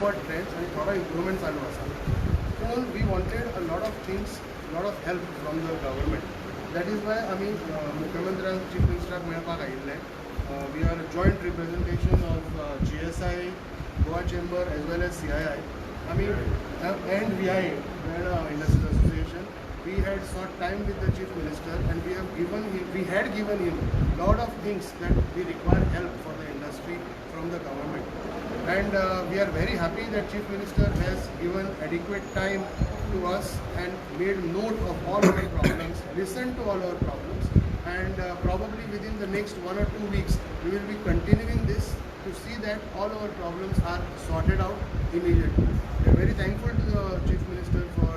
upward trends आणि थोडा improvement चालू आसा. पूण we wanted a lot of things, lot of help from the government. That is why आमी मुख्यमंत्र्यांक चीफ मिनिस्टराक मेळपाक आयिल्ले. We are a joint representation of GSI, Goa Chamber as well as CII. I mean, and VIA, Vienna Industrial Association. We had sought time with the Chief Minister and we had given him lot of things that we require help for the industry from the government. And we are very happy that Chief Minister has given adequate time to us and made note of all our problems, listened to all our problems, and probably within the next 1 or 2 weeks we will be continuing this to see that all our problems are sorted out immediately. We are very thankful to the Chief Minister for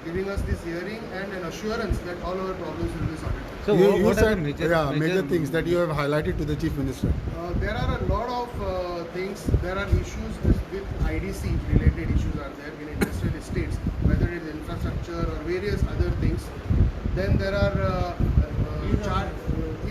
giving us this hearing and an assurance that all our problems will be sorted out. So you what are said the major things that you have highlighted to the Chief Minister. There are a lot of things. There are issues with IDC related issues are there in industrial estates, whether it is infrastructure or various other things. Then there are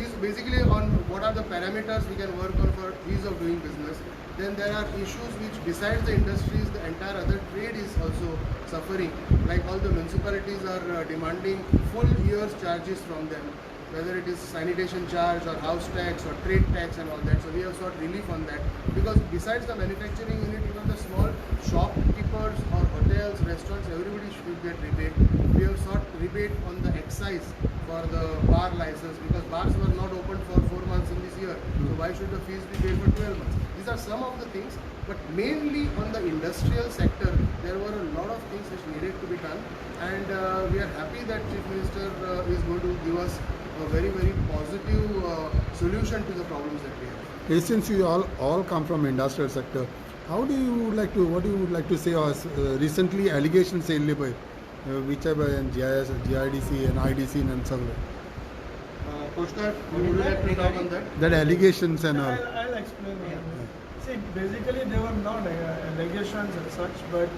is basically on what are the parameters we can work on for ease of doing business. Then there are issues which besides the industries, the entire other trade is also suffering. Like all the municipalities are demanding full year's charges from them, whether it is sanitation charge or house tax or trade tax and all that. So we have sought relief on that, because besides the manufacturing unit, even the small shopkeepers or hotels, restaurants, everybody should get rebate. We have sought rebate on the excise for the bar license, because bars were not opened for 4 months in this year. So why should the fees be paid for 12 months? These are some of the things, but mainly on the industrial sector, there were a lot of things which needed to be done, and we are happy that Chief Minister is going to give us a very, very positive solution to the problems that we have. Since you all come from industrial sector, what do you would like to say as recently allegations sailed by whichever and GIS, GIDC and IDC and so on? Koshkar, would you like to talk on that? That allegations and all. I'll explain. See, basically they were not allegations as such, but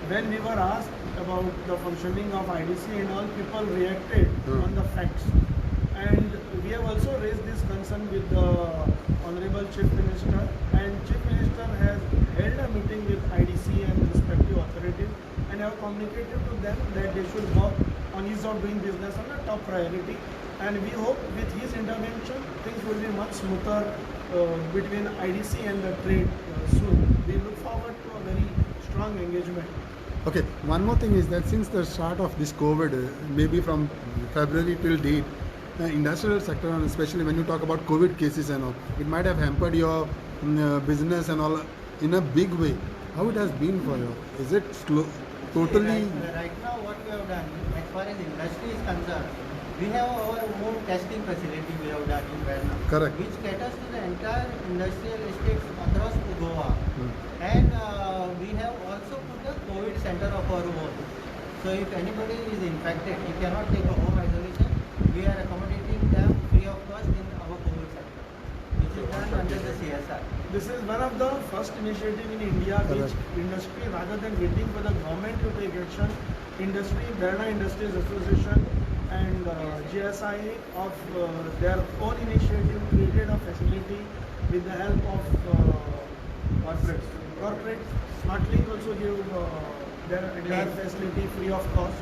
when we were asked about the functioning of IDC and all, people reacted on the facts. And we have also raised this concern with the Honorable Chief Minister, and Chief Minister has held a meeting with IDC and respective authorities and have communicated to them that they should work on ease of doing business on a top priority. And we hope with his intervention things will be much smoother between IDC and the trade soon. We look forward to a very strong engagement. Okay, one more thing is that since the start of this COVID, maybe from February till date, the industrial sector, and especially when you talk about COVID cases and all, it might have hampered your business and all in a big way. How it has been for you? Is it totally? Right now, what we have done, as far as industry is concerned, we have our own testing facility we have done in Vienna, Correct. which caters to the entire industrial estates across Goa. And we have also put the COVID center of our own. So if anybody is infected, he cannot take a home isolation. We are accommodating them free of cost in our COVID center, which is done under the CSR. This is one of the first initiative in India which industry, rather than waiting for the government to take action, industry, Vienna Industries Association and GSI of their own initiative created a facility with the help of corporate. SmartLink also gave their entire facility free of cost.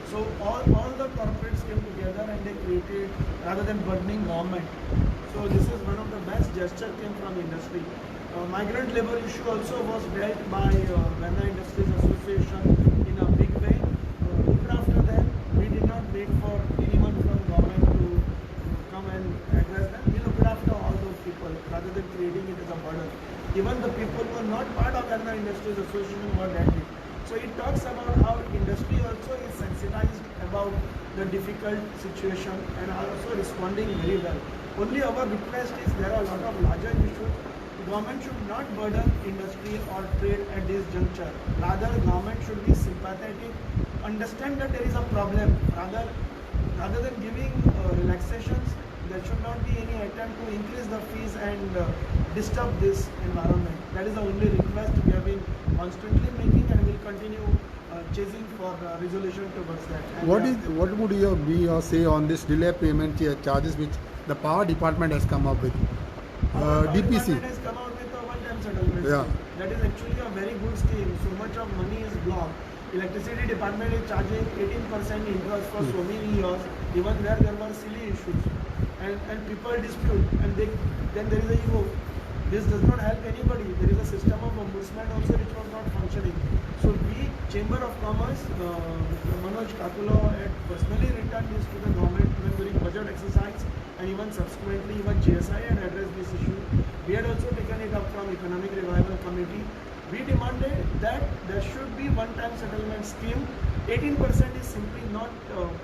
So all the corporates came together and they created, rather than burdening government. So this is one of the best gesture came from industry. Migrant labor issue also was dealt by Vienna Industries Association in a big way. Looked after them. We did not wait for anyone from government to come and address them. We looked after all those people rather than creating it as a burden. Even the people who are not part of Vienna Industries Association were dealt with. So it talks about how industry also is sensitized about the difficult situation and are also responding very well. Only our request is there are a lot of larger issues. Government should not burden industry or trade at this juncture. Rather, government should be sympathetic, understand that there is a problem. Rather than giving relaxations, there should not be any attempt to increase the fees and disturb this environment. That is the only request we have been constantly making and will continue chasing for resolution towards that. And What would be your say on this delay payment charges which the power department has come up with? Our DPC. department has come out with a one-time settlement Yeah. scheme. That is actually a very good scheme. So much of money is blocked. Electricity department is charging 18% interest for so many years, even where there were silly issues. And people dispute, and then there is a ego. This does not help anybody. There is a system of ombudsman also which was not functioning. So we, Chamber of Commerce, Mr. Manoj Kakula had personally written this to the government even during budget exercise, and even subsequently even GSI had addressed this issue. We had also taken it up from Economic Revival Committee. We demanded that there should be one-time settlement scheme. 18% is simply not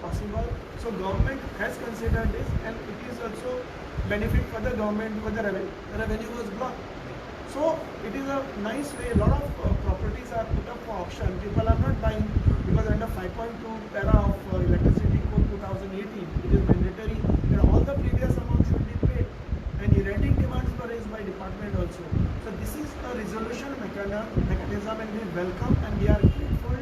possible. So government has considered this, and it is also benefit for the government because the revenue was blocked. So it is a nice way. A lot of properties are put up for auction. People are not buying because under 5.2 para of Electricity Code 2018, it is mandatory that all the previous amount should be paid, and erratic demands were raised by department also. So this is a resolution mechanism, and we welcome and we are grateful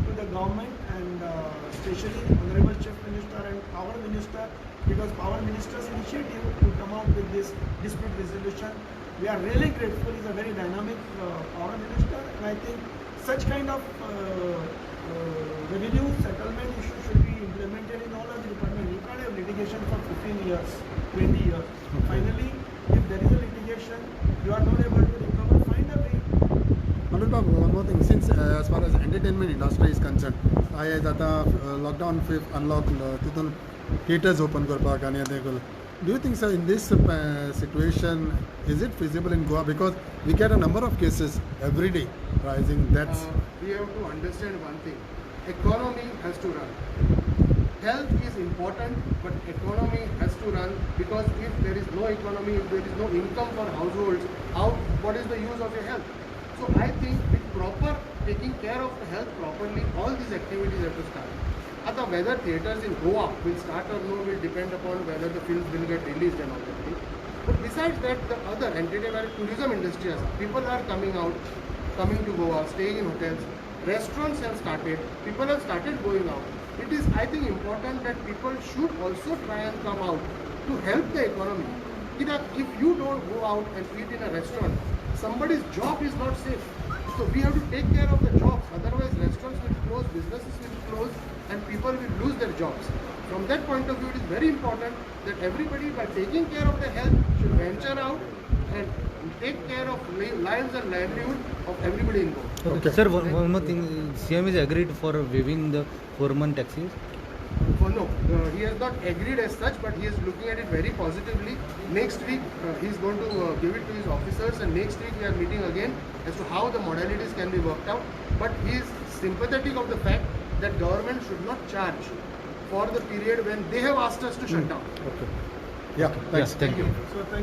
to the government and especially Honorable Chief Minister and Power Minister, because Power Minister's initiative to come out with this dispute resolution. We are really grateful. He's a very dynamic Power Minister, and I think such kind of revenue settlement issue should be implemented in all of the departments. You can't have litigation for 15 years, 20 years. Finally, if there is a litigation, you are not able to recover, find a way. Manoj Babu, one more thing. Since as far as entertainment industry is concerned, I आता lockdown fifth unlock तिथून theaters open करपाक आनी आतां do you think, sir, in this situation, is it feasible in Goa? Because we get a number of cases every day rising. That's We have to understand one thing. Economy has to run. Health is important, but economy has to run, because if there is no economy, if there is no income for households, what is the use of your health? So I think with proper taking care of the health properly, all these activities have to start. Whether theatres in Goa will start or no will depend upon whether the films will get released and all that thing. But besides that, the other entertainment tourism industry, people are coming to Goa, staying in hotels, restaurants have started, people have started going out. It is, I think, important that people should also try and come out to help the economy. If you don't go out and eat in a restaurant, somebody's job is not safe. So we have to take care of the jobs, otherwise restaurants will close, businesses will close, and people will lose their jobs. From that point of view, it is very important that everybody, by taking care of their health, should venture out and take care of lives and livelihood of everybody in Goa. Okay. Sir, one more thing. CM is agreed for waiving the 4-month taxes. No, he has not agreed as such, but he is looking at it very positively. Next week, he is going to give it to his officers, and next week we are meeting again as to how the modalities can be worked out. But he is sympathetic of the fact that government should not charge for the period when they have asked us to shut down. okay. Yeah, thanks. Thank you. So thank you.